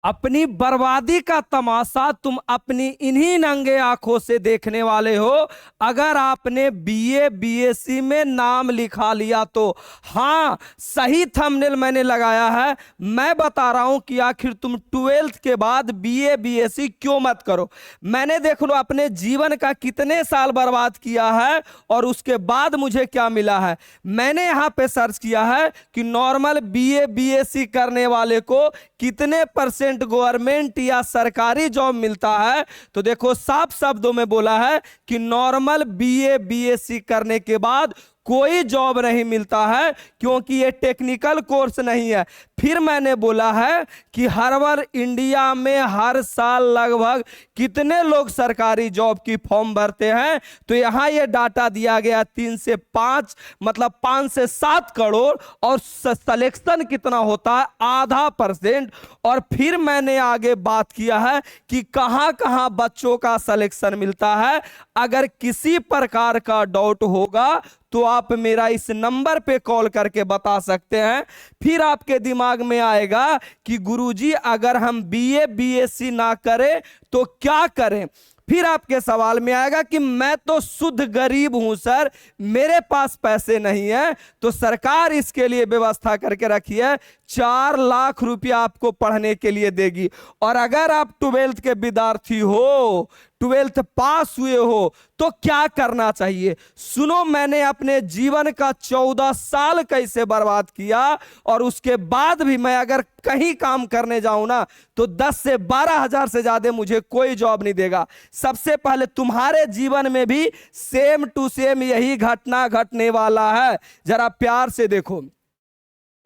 अपनी बर्बादी का तमाशा तुम अपनी इन्हीं नंगे आंखों से देखने वाले हो। अगर आपने बीए बीएससी में नाम लिखा लिया तो हाँ, सही थंबनेल मैंने लगाया है। मैं बता रहा हूं कि आखिर तुम 12th के बाद बीए बीएससी क्यों मत करो। मैंने देख लो अपने जीवन का कितने साल बर्बाद किया है और उसके बाद मुझे क्या मिला है। मैंने यहां पे सर्च किया है कि नॉर्मल बीए बीएससी करने वाले को कितने परसेंट गवर्नमेंट या सरकारी जॉब मिलता है। तो देखो साफ शब्दों में बोला है कि नॉर्मल बीए बीएससी करने के बाद कोई जॉब नहीं मिलता है, क्योंकि ये टेक्निकल कोर्स नहीं है। फिर मैंने बोला है कि हर इंडिया में हर साल लगभग कितने लोग सरकारी जॉब की फॉर्म भरते हैं। तो यहां ये डाटा दिया गया 3 से 5 मतलब 5 से 7 करोड़ और सिलेक्शन कितना होता है, आधा %। और फिर मैंने आगे बात किया है कि कहां कहां बच्चों का सिलेक्शन मिलता है। अगर किसी प्रकार का डाउट होगा तो आप मेरा इस नंबर पे कॉल करके बता सकते हैं। फिर आपके दिमाग में आएगा कि गुरुजी अगर हम बीए बीएससी ना करें तो क्या करें। फिर आपके सवाल में आएगा कि मैं तो शुद्ध गरीब हूं सर, मेरे पास पैसे नहीं है। तो सरकार इसके लिए व्यवस्था करके रखी है, 4 लाख रुपया आपको पढ़ने के लिए देगी। और अगर आप 12th के विद्यार्थी हो, 12th पास हुए हो, तो क्या करना चाहिए सुनो। मैंने अपने जीवन का 14 साल कैसे बर्बाद किया और उसके बाद भी मैं अगर कहीं काम करने जाऊं ना तो 10 से 12 हजार से ज्यादा मुझे कोई जॉब नहीं देगा। सबसे पहले तुम्हारे जीवन में भी सेम टू सेम यही घटना घटने वाला है। जरा प्यार से देखो,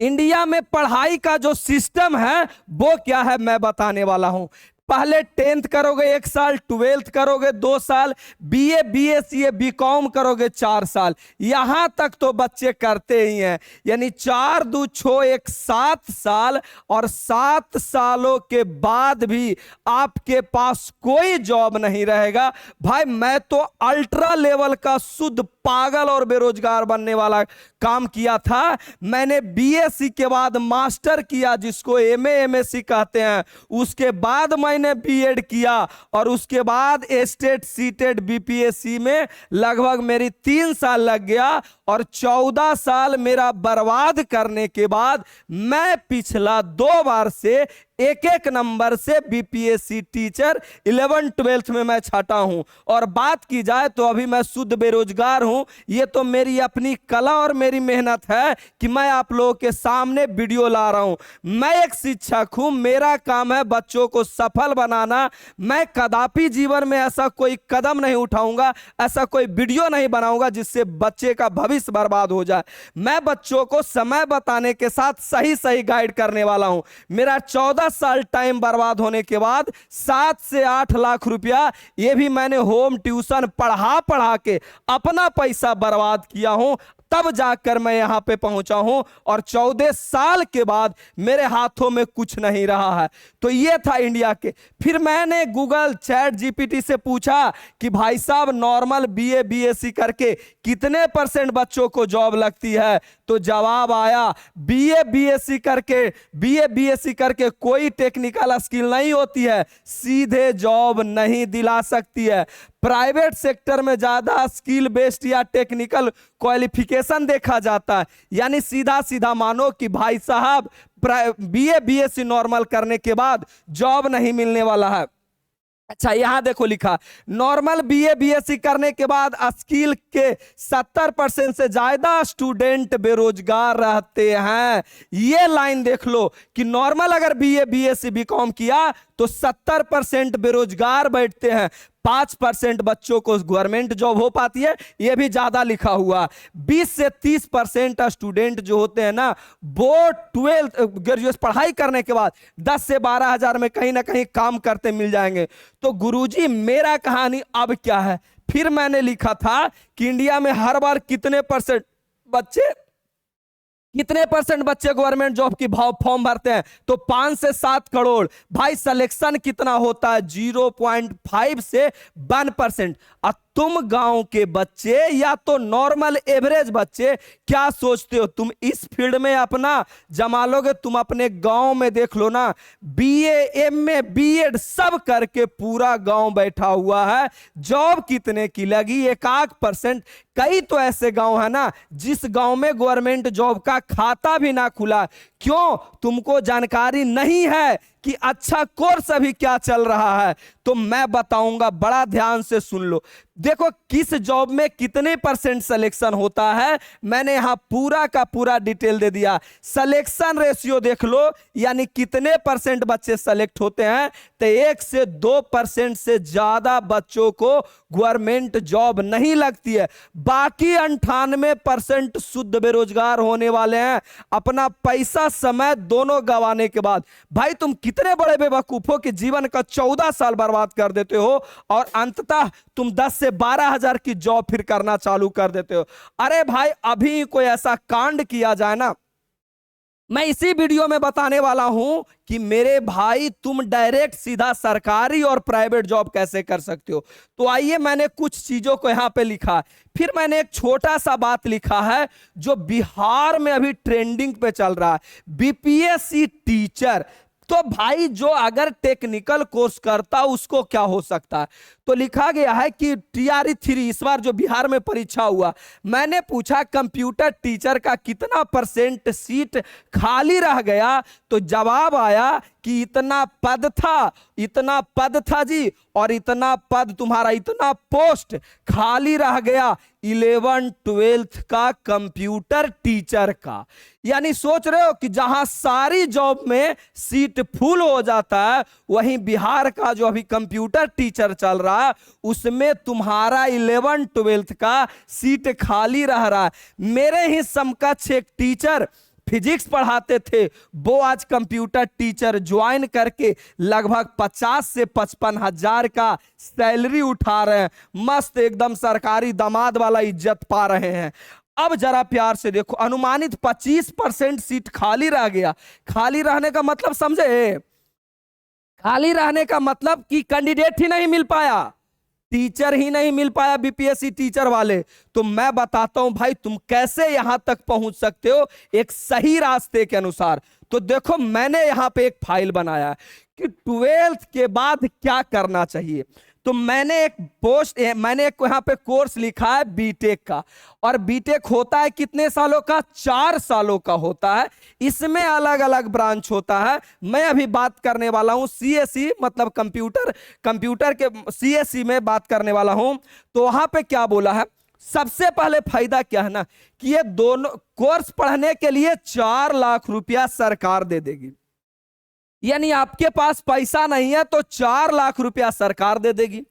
इंडिया में पढ़ाई का जो सिस्टम है वो क्या है मैं बताने वाला हूं। पहले 10th करोगे 1 साल, 12th करोगे 2 साल, बीए बीएससी बीकॉम करोगे 4 साल। यहां तक तो बच्चे करते ही हैं, यानी 4 2 6 1 7 साल। और 7 सालों के बाद भी आपके पास कोई जॉब नहीं रहेगा। भाई मैं तो अल्ट्रा लेवल का शुद्ध पागल और बेरोजगार बनने वाला काम किया था। मैंने बीएससी के बाद मास्टर किया जिसको एमए एमएससी कहते हैं, उसके बाद मैंने बीएड किया और उसके बाद स्टेट सीटेट बीपीएससी में लगभग मेरी 3 साल लग गया। और 14 साल मेरा बर्बाद करने के बाद मैं पिछला 2 बार से एक नंबर से बीपीएससी टीचर 11 12th में मैं छाटा हूं। और बात की जाए तो अभी मैं शुद्ध बेरोजगार हूं। ये तो मेरी अपनी कला और मेरी मेहनत है कि मैं आप लोगों के सामने वीडियो ला रहा हूं। मैं एक शिक्षक हूं, मेरा काम है बच्चों को सफल बनाना। मैं कदापि जीवन में ऐसा कोई कदम नहीं उठाऊंगा, ऐसा कोई वीडियो नहीं बनाऊंगा जिससे बच्चे का भविष्य बर्बाद हो जाए। मैं बच्चों को समय बताने के साथ सही सही गाइड करने वाला हूं। मेरा 14 साल टाइम बर्बाद होने के बाद 7 से 8 लाख रुपया ये भी मैंने होम ट्यूशन पढ़ा के अपना पैसा बर्बाद किया हूं, तब जाकर मैं यहां पे पहुंचा हूं। और 14 साल के बाद मेरे हाथों में कुछ नहीं रहा है। तो ये था इंडिया के। फिर मैंने गूगल चैट जीपीटी से पूछा कि भाई साहब नॉर्मल बीए बीएससी करके कितने % बच्चों को जॉब लगती है। तो जवाब आया बीए बीएससी करके कोई टेक्निकल स्किल नहीं होती है, सीधे जॉब नहीं दिला सकती है। प्राइवेट सेक्टर में ज्यादा स्किल बेस्ड या टेक्निकल क्वालिफिकेशन देखा जाता है। यानी सीधा सीधा मानो कि भाई साहब बीए बीएससी नॉर्मल करने के बाद जॉब नहीं मिलने वाला है। अच्छा यहां देखो लिखा, नॉर्मल बीए बीएससी करने के बाद स्किल के 70% से ज्यादा स्टूडेंट बेरोजगार रहते हैं। ये लाइन देख लो कि नॉर्मल अगर बीए बीएससी बीकॉम किया तो 70% बेरोजगार बैठते हैं, 5% बच्चों को गवर्नमेंट जॉब हो पाती है। यह भी ज्यादा लिखा हुआ। 20 से 30% स्टूडेंट जो होते हैं ना वो 12th ग्रेजुएट पढ़ाई करने के बाद 10 से 12 हजार में कहीं ना कहीं काम करते मिल जाएंगे। तो गुरुजी मेरा कहानी अब क्या है। फिर मैंने लिखा था कि इंडिया में हर बार कितने % बच्चे गवर्नमेंट जॉब की फॉर्म भरते हैं। तो 5 से 7 करोड़। भाई सिलेक्शन कितना होता है, 0.5 से 1%। तुम गांव के बच्चे या तो नॉर्मल एवरेज बच्चे क्या सोचते हो, तुम इस फील्ड में अपना जमा लोगे? तुम अपने गांव में देख लो ना, बीए, एमए, बीएड सब करके पूरा गांव बैठा हुआ है। जॉब कितने की लगी? 1% कई तो ऐसे गांव है ना जिस गांव में गवर्नमेंट जॉब का खाता भी ना खुला। क्यों? तुमको जानकारी नहीं है कि अच्छा कोर्स अभी क्या चल रहा है। तो मैं बताऊंगा, बड़ा ध्यान से सुन लो। देखो किस जॉब में कितने % सिलेक्शन होता है, मैंने यहां पूरा का पूरा डिटेल दे दिया। सिलेक्शन रेशियो देख लो, यानी कितने % बच्चे सेलेक्ट होते हैं। तो 1 से 2% से ज्यादा बच्चों को गवर्नमेंट जॉब नहीं लगती है। बाकी 98% शुद्ध बेरोजगार होने वाले हैं, अपना पैसा समय दोनों गंवाने के बाद। भाई तुम कितने बड़े बेवकूफ हो कि जीवन का 14 साल बर्बाद कर देते हो और अंततः तुम 10 से 12 हजार की जॉब फिर करना चालू कर देते हो। अरे भाई अभी कोई ऐसा कांड किया जाए ना, मैं इसी वीडियो में बताने वाला हूं कि मेरे भाई तुम डायरेक्ट सीधा सरकारी और प्राइवेट जॉब कैसे कर सकते हो। तो आइए, मैंने कुछ चीजों को यहां पे लिखा, फिर मैंने एक छोटा सा बात लिखा है जो बिहार में अभी ट्रेंडिंग पे चल रहा है, बीपीएससी टीचर। तो भाई जो अगर टेक्निकल कोर्स करता उसको क्या हो सकता है। तो लिखा गया है कि टीआरई 3 इस बार जो बिहार में परीक्षा हुआ, मैंने पूछा कंप्यूटर टीचर का कितना % सीट खाली रह गया। तो जवाब आया कि इतना पद था जी, और इतना पद तुम्हारा, इतना पोस्ट खाली रह गया 11-12 का कंप्यूटर टीचर का। यानी सोच रहे हो कि जहां सारी जॉब में सीट फुल हो जाता है, वहीं बिहार का जो अभी कंप्यूटर टीचर चल रहा है उसमें तुम्हारा 11-12 का सीट खाली रह रहा है। मेरे ही समकक्ष एक टीचर फिजिक्स पढ़ाते थे, वो आज कंप्यूटर टीचर ज्वाइन करके लगभग 50 से 55 हजार का सैलरी उठा रहे हैं, मस्त एकदम सरकारी दामाद वाला इज्जत पा रहे हैं। अब जरा प्यार से देखो, अनुमानित 25% सीट खाली रह गया। खाली रहने का मतलब समझे? खाली रहने का मतलब कि कैंडिडेट ही नहीं मिल पाया, टीचर ही नहीं मिल पाया, बीपीएससी टीचर वाले। तो मैं बताता हूं भाई तुम कैसे यहां तक पहुंच सकते हो एक सही रास्ते के अनुसार। तो देखो मैंने यहां पे एक फाइल बनाया है कि 12th के बाद क्या करना चाहिए। तो मैंने एक यहां पे कोर्स लिखा है बीटेक का, और बीटेक होता है कितने सालों का? 4 सालों का होता है। इसमें अलग अलग ब्रांच होता है। मैं अभी बात करने वाला हूं सीएसई, मतलब कंप्यूटर के सीएसई में बात करने वाला हूं। तो वहां पे क्या बोला है, सबसे पहले फायदा क्या है ना कि ये दोनों कोर्स पढ़ने के लिए 4 लाख रुपया सरकार दे देगी। यानी आपके पास पैसा नहीं है तो 4 लाख रुपया सरकार दे देगी।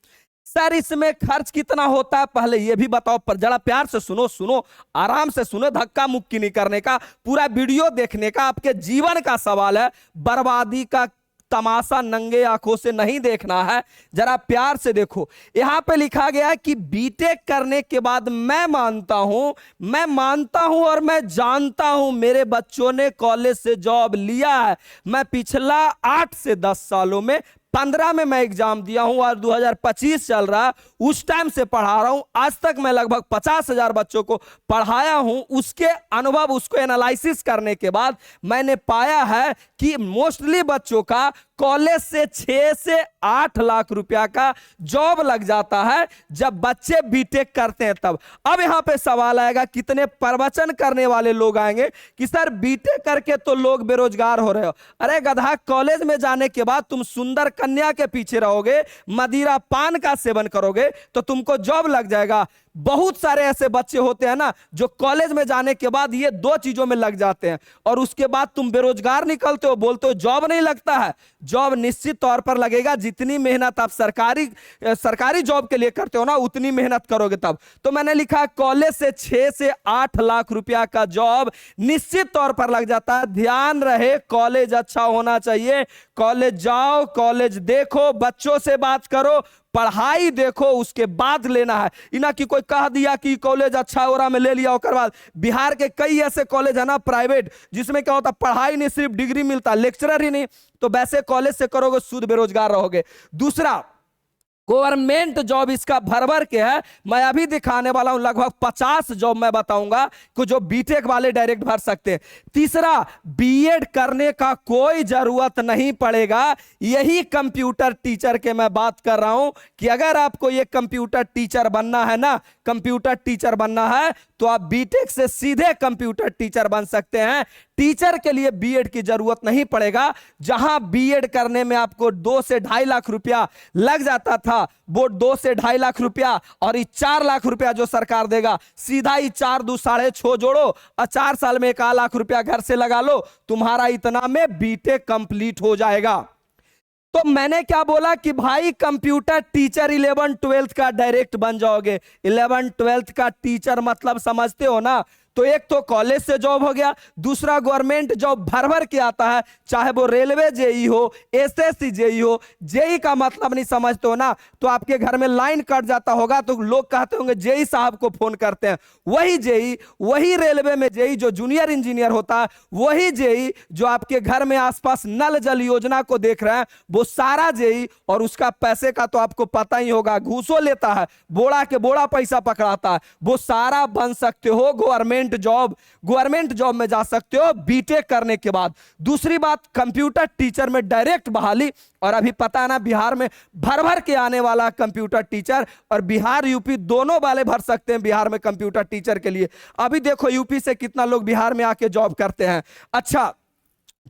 सर इसमें खर्च कितना होता है पहले ये भी बताओ, पर जरा प्यार से सुनो, आराम से सुनो, धक्का मुक्की नहीं करने का, पूरा वीडियो देखने का। आपके जीवन का सवाल है, बर्बादी का तमाशा नंगे आंखों से नहीं देखना है। जरा प्यार से देखो, यहां पे लिखा गया है कि बीटेक करने के बाद मैं मानता हूं और मैं जानता हूं मेरे बच्चों ने कॉलेज से जॉब लिया है। मैं पिछला 8 से 10 सालों में 15 में मैं एग्जाम दिया हूं और 2025 चल रहा, उस टाइम से पढ़ा रहा हूं। आज तक मैं लगभग 50,000 बच्चों को पढ़ाया हूं। उसके अनुभव, उसको एनालिसिस करने के बाद मैंने पाया है कि मोस्टली बच्चों का कॉलेज से 6 से 8 लाख रुपया का जॉब लग जाता है जब बच्चे बीटेक करते हैं तब। अब यहां पे सवाल आएगा, कितने प्रवचन करने वाले लोग आएंगे कि सर बीटेक करके तो लोग बेरोजगार हो रहे हो। अरे गधा, कॉलेज में जाने के बाद तुम सुंदर कन्या के पीछे रहोगे, मदिरा पान का सेवन करोगे तो तुमको जॉब लग जाएगा। बहुत सारे ऐसे बच्चे होते हैं ना जो कॉलेज में जाने के बाद ये 2 चीजों में लग जाते हैं और उसके बाद तुम बेरोजगार निकलते हो, बोलते हो जॉब नहीं लगता है। जॉब निश्चित तौर पर लगेगा, जितनी मेहनत आप सरकारी जॉब के लिए करते हो ना उतनी मेहनत करोगे तब। तो मैंने लिखा कॉलेज से 6 से 8 लाख रुपया का जॉब निश्चित तौर पर लग जाता है। ध्यान रहे, कॉलेज अच्छा होना चाहिए। कॉलेज जाओ, कॉलेज देखो, बच्चों से बात करो, पढ़ाई देखो, उसके बाद लेना है। इना कि कोई कह दिया कि कॉलेज अच्छा हो रहा मैं ले लिया, उसके बाद बिहार के कई ऐसे कॉलेज है ना प्राइवेट, जिसमें क्या होता पढ़ाई नहीं, सिर्फ डिग्री मिलता, लेक्चरर ही नहीं। तो वैसे कॉलेज से करोगे शुद्ध बेरोजगार रहोगे। दूसरा, गवर्नमेंट जॉब इसका भर भर के है। मैं अभी दिखाने वाला हूं लगभग 50 जॉब मैं बताऊंगा कि जो बीटेक वाले डायरेक्ट भर सकते हैं। तीसरा, बीएड करने का कोई जरूरत नहीं पड़ेगा। यही कंप्यूटर टीचर के मैं बात कर रहा हूं कि अगर आपको ये कंप्यूटर टीचर बनना है ना, कंप्यूटर टीचर बनना है तो आप बीटेक से सीधे कंप्यूटर टीचर बन सकते हैं। टीचर के लिए बीएड की जरूरत नहीं पड़ेगा। जहां बीएड करने में आपको 2 से 2.5 लाख रुपया लग जाता था, वो 2 से 2.5 लाख रुपया और 4 लाख रुपया जो सरकार देगा, सीधा ही 4 2 6.5 जोड़ो और 4 साल में 1 लाख रुपया घर से लगा लो, तुम्हारा इतना में बीटेक कंप्लीट हो जाएगा। तो मैंने क्या बोला कि भाई कंप्यूटर टीचर 11 12 का डायरेक्ट बन जाओगे। 11 12 का टीचर मतलब समझते हो ना। तो एक तो कॉलेज से जॉब हो गया, दूसरा गवर्नमेंट जॉब भर भर के आता है, चाहे वो रेलवे जेई हो, एसएससी जेई हो। जेई का मतलब नहीं समझते हो ना, तो आपके घर में लाइन कट जाता होगा तो लोग कहते होंगे जेई साहब को फोन करते हैं। वही जेई, वही रेलवे में जेई जो जूनियर इंजीनियर होता है, वही जेई जो आपके घर में आसपास नल जल योजना को देख रहे हैं, वो सारा जेई। और उसका पैसे का तो आपको पता ही होगा, घूसो लेता है, बोड़ा के बोड़ा पैसा पकड़ाता है। वो सारा बन सकते हो गवर्नमेंट जॉब। गवर्नमेंट जॉब में जा सकते हो बीटेक करने के बाद। दूसरी बात, कंप्यूटर टीचर में डायरेक्ट बहाली। और अभी पता है ना, बिहार में भर भर के आने वाला कंप्यूटर टीचर, और बिहार यूपी दोनों वाले भर सकते हैं बिहार में कंप्यूटर टीचर के लिए। अभी देखो यूपी से कितना लोग बिहार में आके जॉब करते हैं। अच्छा,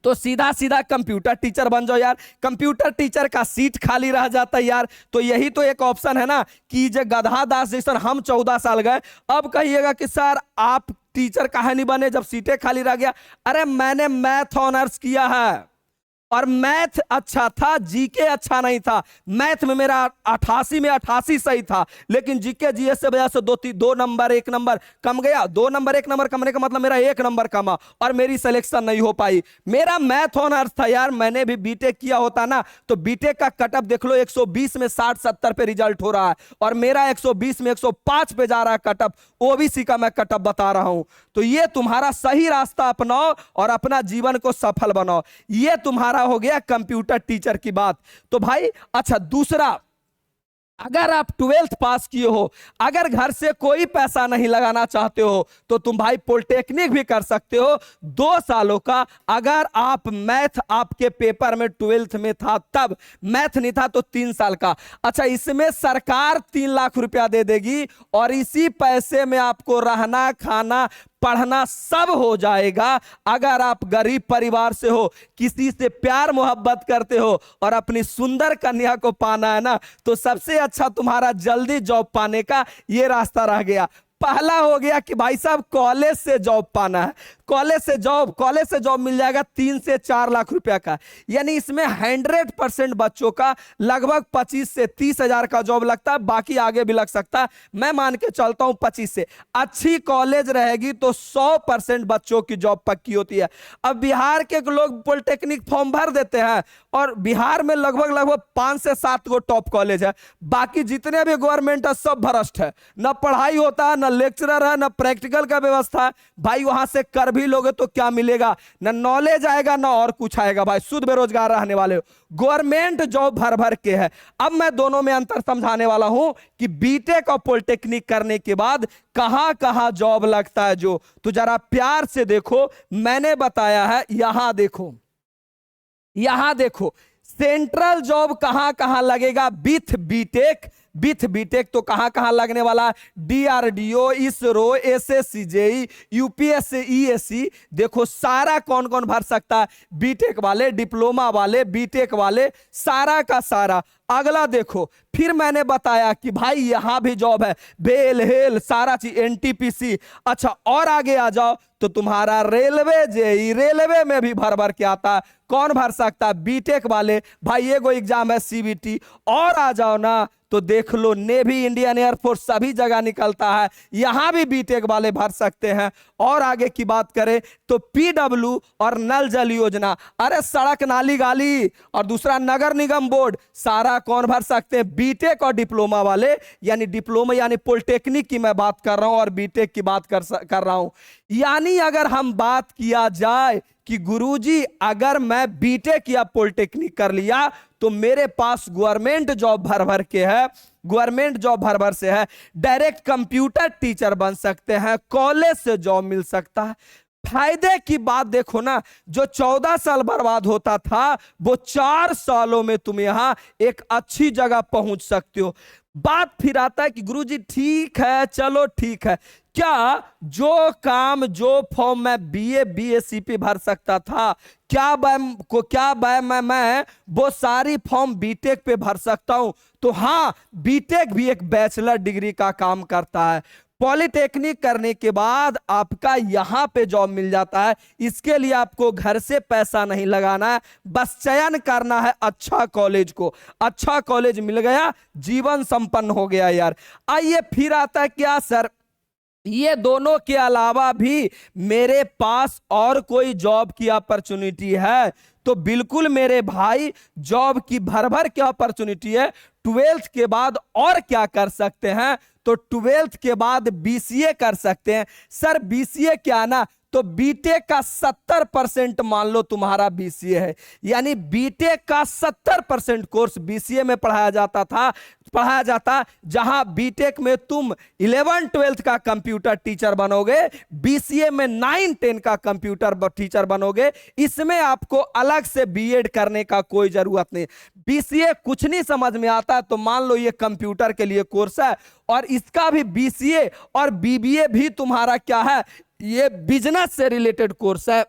तो सीधा सीधा कंप्यूटर टीचर बन जाओ यार। कंप्यूटर टीचर का सीट खाली रह जाता है यार, तो यही तो एक ऑप्शन है ना कि जो गधा दास जैसा हम 14 साल गए, अब कहिएगा कि सर आप टीचर काहे नहीं बने जब सीटें खाली रह गया। अरे मैंने मैथ ऑनर्स किया है और मैथ अच्छा था, जीके अच्छा नहीं था। मैथ में मेरा 88 में 88 सही था, लेकिन जीके जीएस से वजह से 2 नंबर 1 नंबर कम गया। 2 नंबर 1 नंबर कमने का मतलब मेरा 1 नंबर कमा और मेरी सिलेक्शन नहीं हो पाई। मेरा मैथ ऑनर्स था यार। मैंने भी बीटेक किया होता ना तो बीटेक का कटअप देख लो, 120 में 60 70 पे रिजल्ट हो रहा है और मेरा 120 में 105 पे जा रहा है कटअप। ओबीसी का मैं कटअप बता रहा हूं। तो ये तुम्हारा सही रास्ता अपनाओ और अपना जीवन को सफल बनाओ। ये तुम्हारा हो गया कंप्यूटर टीचर की बात। तो भाई अच्छा, दूसरा, अगर आप 12th पास किए हो, अगर घर से कोई पैसा नहीं लगाना चाहते हो तो तुम भाई पॉलिटेक्निक भी कर सकते हो 2 सालों का। अगर आप मैथ आपके पेपर में 12th में था तब, मैथ नहीं था तो 3 साल का। अच्छा, इसमें सरकार 3 लाख रुपया दे देगी और इसी पैसे में आपको रहना खाना पढ़ना सब हो जाएगा। अगर आप गरीब परिवार से हो, किसी से प्यार मोहब्बत करते हो और अपनी सुंदर कन्या को पाना है ना, तो सबसे अच्छा तुम्हारा जल्दी जॉब पाने का ये रास्ता रह गया। पहला हो गया कि भाई साहब कॉलेज से जॉब पाना है। कॉलेज से जॉब मिल जाएगा 3 से 4 लाख रुपया का। यानी इसमें 100% बच्चों का लगभग 25 से 30 हजार का जॉब लगता है, बाकी आगे भी लग सकता है। मैं मान के चलता हूं 25 से। अच्छी कॉलेज रहेगी तो 100% बच्चों की जॉब पक्की होती है। अब बिहार के लोग पॉलिटेक्निक फॉर्म भर देते हैं और बिहार में लगभग 5 से 7 गो टॉप कॉलेज है, बाकी जितने भी गवर्नमेंट है सब भ्रष्ट है। न पढ़ाई होता है, न लेक्चरर है, न प्रैक्टिकल का व्यवस्था है। भाई वहां से कर भी लोगे तो क्या मिलेगा, न नॉलेज आएगा न और कुछ आएगा। भाई शुद्ध बेरोजगार रहने वाले हो। गवर्नमेंट जॉब भर भर के है। अब मैं दोनों में अंतर समझाने वाला हूं कि बीटेक और पॉलिटेक्निक करने के बाद कहां कहां जॉब लगता है। जो तो जरा प्यार से देखो, मैंने बताया है, यहां देखो, यहां देखो सेंट्रल जॉब कहां कहां लगेगा विथ बीटेक तो कहां कहां लगने वाला, DRDO, ISRO, SSC JE, UPSC, ESC. देखो सारा कौन कौन भर सकता है, बीटेक वाले, डिप्लोमा वाले, बीटेक वाले, सारा का सारा। अगला देखो, फिर मैंने बताया कि भाई यहां भी जॉब है, बेल हेल सारा चीज, एनटीपीसी। अच्छा और आगे आ जाओ तो तुम्हारा रेलवे जेई, रेलवे में भी भर भर के आता है। कौन भर सकता है, बीटेक वाले। भाई ये कोई एग्जाम है सीबीटी। और आ जाओ ना तो देख लो नेवी, इंडियन एयरफोर्स सभी जगह निकलता है, यहां भी बीटेक वाले भर सकते हैं। और आगे की बात करें तो पीडब्ल्यू और नल जल योजना, अरे सड़क नाली गाली, और दूसरा नगर निगम बोर्ड, सारा कौन भर सकते हैं, बीटेक और डिप्लोमा वाले। यानी डिप्लोमा यानी पॉलिटेक्निक की मैं बात कर रहा हूं और बीटेक की बात कर रहा हूं। यानी अगर हम बात किया जाए कि गुरुजी अगर मैं बीटेक या पॉलिटेक्निक कर लिया तो मेरे पास गवर्नमेंट जॉब भर भर के है, गवर्नमेंट जॉब भर भर से है, डायरेक्ट कंप्यूटर टीचर बन सकते हैं, कॉलेज से जॉब मिल सकता है। फायदे की बात देखो ना, जो 14 साल बर्बाद होता था वो 4 सालों में तुम यहां एक अच्छी जगह पहुंच सकते हो। बात फिर आता है कि गुरुजी ठीक है, चलो ठीक है, क्या जो काम जो फॉर्म मैं बीए बीएससी पे भर सकता था, क्या मैं वो सारी फॉर्म बीटेक पे भर सकता हूं? तो हाँ, बीटेक भी एक बैचलर डिग्री का काम करता है। पॉलिटेक्निक करने के बाद आपका यहां पे जॉब मिल जाता है। इसके लिए आपको घर से पैसा नहीं लगाना है, बस चयन करना है अच्छा कॉलेज को। अच्छा कॉलेज मिल गया, जीवन संपन्न हो गया यार। आइए फिर आता है क्या सर, ये दोनों के अलावा भी मेरे पास और कोई जॉब की अपॉर्चुनिटी है? तो बिल्कुल मेरे भाई, जॉब की भर भर की अपॉर्चुनिटी है। 12th के बाद और क्या कर सकते हैं? तो 12th के बाद बीसीए कर सकते हैं। सर बीसीए क्या ना, तो बीटेक का 70% मान लो तुम्हारा बीसीए है, यानी बीटेक का 70% कोर्स बीसीए में पढ़ाया जाता, जहां बीटेक में तुम 11-12 का कंप्यूटर टीचर बनोगे, बीसीए में 9-10 का कंप्यूटर टीचर बनोगे। इसमें आपको अलग से बीएड करने का कोई जरूरत नहीं। बीसीए कुछ नहीं समझ में आता तो मान लो ये कंप्यूटर के लिए कोर्स है, और इसका भी बीसीए और बीबीए भी तुम्हारा क्या है, ये बिजनेस से रिलेटेड कोर्स है।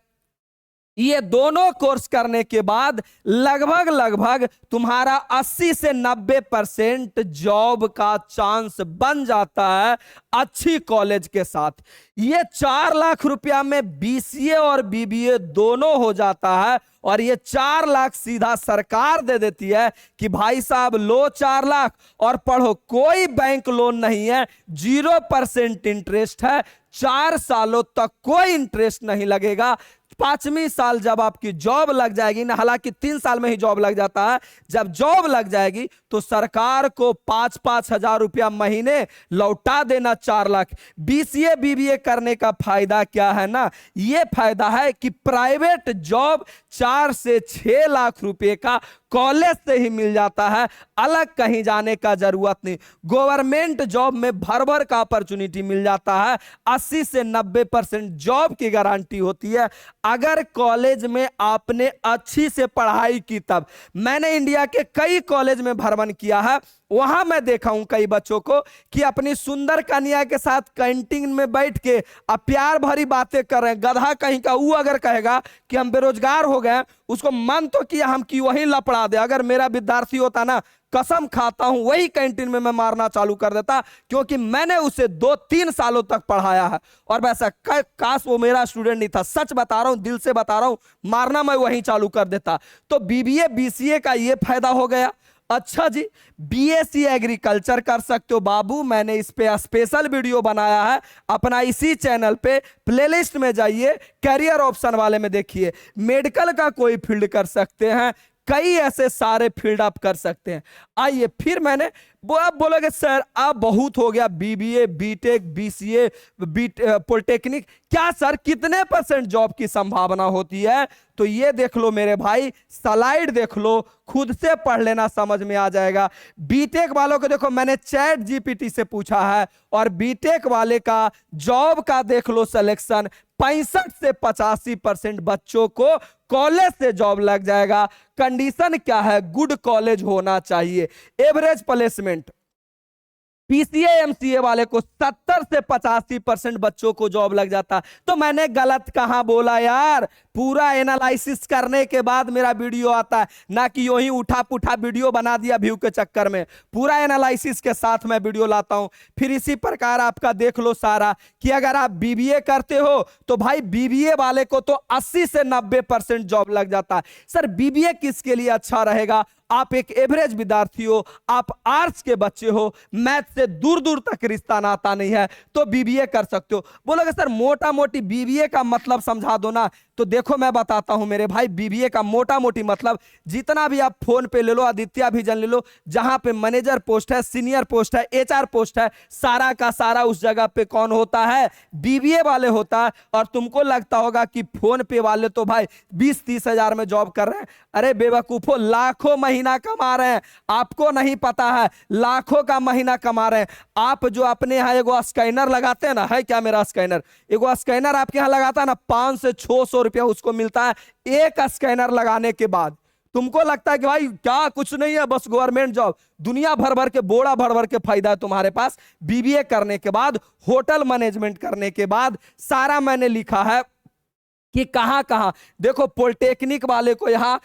ये दोनों कोर्स करने के बाद लगभग तुम्हारा 80 से 90% जॉब का चांस बन जाता है अच्छी कॉलेज के साथ। ये 4 लाख रुपया में बीसीए और बीबीए दोनों हो जाता है, और ये 4 लाख सीधा सरकार दे देती है कि भाई साहब लो 4 लाख और पढ़ो। कोई बैंक लोन नहीं है, 0% इंटरेस्ट है, 4 सालों तक कोई इंटरेस्ट नहीं लगेगा। 5वीं साल जब आपकी जॉब लग जाएगी ना, हालांकि 3 साल में ही जॉब लग जाता है, जब जॉब लग जाएगी तो सरकार को 5-5 हजार रुपया महीने लौटा देना 4 लाख। बीसीए बीबीए करने का फायदा क्या है ना, ये फायदा है कि प्राइवेट जॉब 4 से 6 लाख रुपए का कॉलेज से ही मिल जाता है, अलग कहीं जाने का जरूरत नहीं। गवर्नमेंट जॉब में भर भर का अपॉर्चुनिटी मिल जाता है, 80 से 90% जॉब की गारंटी होती है अगर कॉलेज में आपने अच्छी से पढ़ाई की तब। मैंने इंडिया के कई कॉलेज में भ्रमण किया है, वहां मैं देखा हूं कई बच्चों को कि अपनी सुंदर कन्या के साथ कैंटीन में बैठ के अब प्यार भरी बातें कर रहे हैं। गधा कहीं का वो अगर कहेगा कि हम बेरोजगार हो गए, उसको मन तो किया हम कि वहीं लपड़ा दे। अगर मेरा विद्यार्थी होता ना, कसम खाता हूं वही कैंटीन में मैं मारना चालू कर देता, क्योंकि मैंने उसे 2-3 सालों तक पढ़ाया है। और वैसा काश वो मेरा स्टूडेंट नहीं था, सच बता रहा हूं, दिल से बता रहा हूं, मारना मैं वहीं चालू कर देता। तो बीबीए बीसीए का ये फायदा हो गया। अच्छा जी, बीएससी एग्रीकल्चर कर सकते हो बाबू, मैंने इस पे स्पेशल वीडियो बनाया है अपना इसी चैनल पे, प्लेलिस्ट में जाइए, कैरियर ऑप्शन वाले में देखिए। मेडिकल का कोई फील्ड कर सकते हैं, कई ऐसे सारे फील्ड आप कर सकते हैं। आइए फिर मैंने आप बोलोगे सर अब बहुत हो गया, बीबीए बीटेक बीसीए पॉलिटेक्निक, क्या सर कितने % जॉब की संभावना होती है? तो ये देख लो मेरे भाई, स्लाइड देख लो, खुद से पढ़ लेना, समझ में आ जाएगा। बीटेक वालों को देखो, मैंने चैट जीपीटी से पूछा है, और बीटेक वाले का जॉब का देख लो सिलेक्शन, 65 से 85% बच्चों को कॉलेज से जॉब लग जाएगा। कंडीशन क्या है? गुड कॉलेज होना चाहिए। एवरेज प्लेसमेंट पीसीए एमसीए वाले को 70 से 85% बच्चों को जॉब लग जाता। तो मैंने गलत कहां बोला यार? पूरा एनालिसिस करने के बाद मेरा वीडियो आता है, ना कि यूं ही उठा पुठा वीडियो बना दिया व्यू के चक्कर में। पूरा एनालिसिस के साथ मैं वीडियो लाता हूं। फिर इसी प्रकार आपका देख लो सारा कि अगर आप बीबीए करते हो तो भाई बीबीए वाले को तो 80 से 90% जॉब लग जाता है। सर बीबीए किसके लिए अच्छा रहेगा? आप एक एवरेज विद्यार्थी हो, आप आर्ट्स के बच्चे हो, मैथ से दूर दूर तक रिश्ता नाता नहीं है, तो बीबीए कर सकते हो। बोलोगे सर मोटा मोटी बीबीए का मतलब समझा दो ना, तो देखो मैं बताता हूं मेरे भाई, बीबीए का मोटा मोटी मतलब जितना भी आप फोन पे ले लो, आदित्य विजन ले लो, जहां पे मैनेजर पोस्ट है, सीनियर पोस्ट है, एचआर पोस्ट है, सारा का सारा उस जगह पे कौन होता है? बीबीए वाले होता है। और तुमको लगता होगा कि फोन पे वाले तो भाई 20-30 हजार में जॉब कर रहे हैं। अरे बेवकूफो, लाखों महीना कमा रहे हैं, आपको नहीं पता है, लाखों का महीना कमा रहे हैं। आप जो अपने यहाँ एगो स्कैनर लगाते हैं ना, है क्या मेरा स्कैनर, एगो स्कैनर आपके यहाँ लगाता है ना, 500 से 600 रुपया उसको मिलता है एक स्कैनर लगाने के बाद। तुमको लगता है कि भाई क्या कुछ नहीं है, बस गवर्नमेंट जॉब। दुनिया भर भर के, बोड़ा भर भर के फायदा है तुम्हारे पास। बीबीए करने के बाद, होटल मैनेजमेंट करने के बाद, सारा मैंने लिखा है कि कहां कहां। देखो पॉलिटेक्निक वाले को यहाँ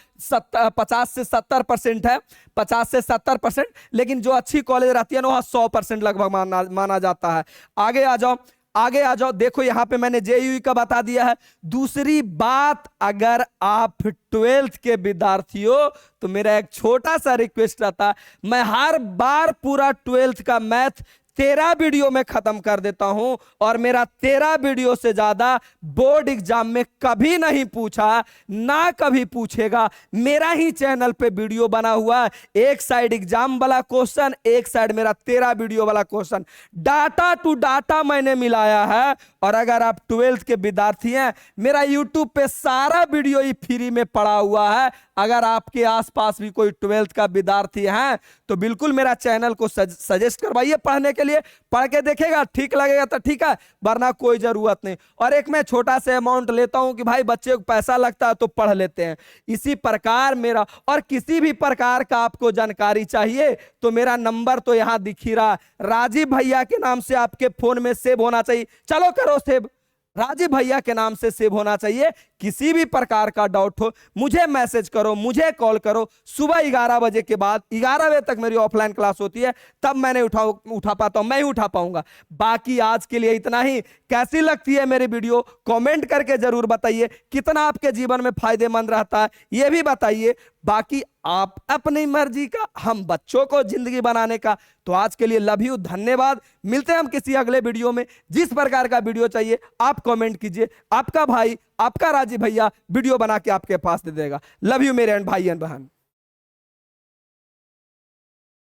50 से 70% है, 50 से 70%, लेकिन जो अच्छी कॉलेज रहती है ना वहां 100% लगभग माना जाता है। आगे आ जाओ, आगे आ जाओ। देखो यहां पे मैंने जेईई का बता दिया है। दूसरी बात, अगर आप 12th के विद्यार्थी हो तो मेरा एक छोटा सा रिक्वेस्ट रहता है, मैं हर बार पूरा 12th का मैथ 13 वीडियो में खत्म कर देता हूं, और मेरा 13 वीडियो से ज्यादा बोर्ड एग्जाम में कभी नहीं पूछा, ना कभी पूछेगा। मेरा ही चैनल पे वीडियो बना हुआ है, एक साइड एग्जाम वाला क्वेश्चन, एक साइड मेरा 13 वीडियो वाला क्वेश्चन, डाटा टू डाटा मैंने मिलाया है। और अगर आप 12th के विद्यार्थी हैं, मेरा यूट्यूब पे सारा वीडियो ही फ्री में पड़ा हुआ है। अगर आपके आसपास भी कोई 12th का विद्यार्थी है तो बिल्कुल मेरा चैनल को सजेस्ट करवाइए पढ़ने के लिए। पढ़ के देखेगा, ठीक लगेगा तो ठीक है, वरना कोई जरूरत नहीं। और एक मैं छोटा सा अमाउंट लेता हूं कि भाई बच्चे को पैसा लगता है तो पढ़ लेते हैं। इसी प्रकार मेरा, और किसी भी प्रकार का आपको जानकारी चाहिए तो मेरा नंबर तो यहां दिख ही रहा, राजीव भैया के नाम से आपके फोन में सेव होना चाहिए। चलो करो सेव, राजीव भैया के नाम से सेव होना चाहिए। किसी भी प्रकार का डाउट हो मुझे मैसेज करो, मुझे कॉल करो। सुबह 11 बजे के बाद, 11 बजे तक मेरी ऑफलाइन क्लास होती है, तब मैंने उठा पाता हूं, मैं ही उठा पाऊंगा। बाकी आज के लिए इतना ही। कैसी लगती है मेरी वीडियो कमेंट करके जरूर बताइए। कितना आपके जीवन में फायदेमंद रहता है ये भी बताइए। बाकी आप अपनी मर्जी का, हम बच्चों को जिंदगी बनाने का। तो आज के लिए लव यू, धन्यवाद। मिलते हैं हम किसी अगले वीडियो में। जिस प्रकार का वीडियो चाहिए आप कमेंट कीजिए, आपका भाई, आपका राजीव भैया वीडियो बना के आपके पास दे देगा। लव यू मेरे भाई एंड बहन।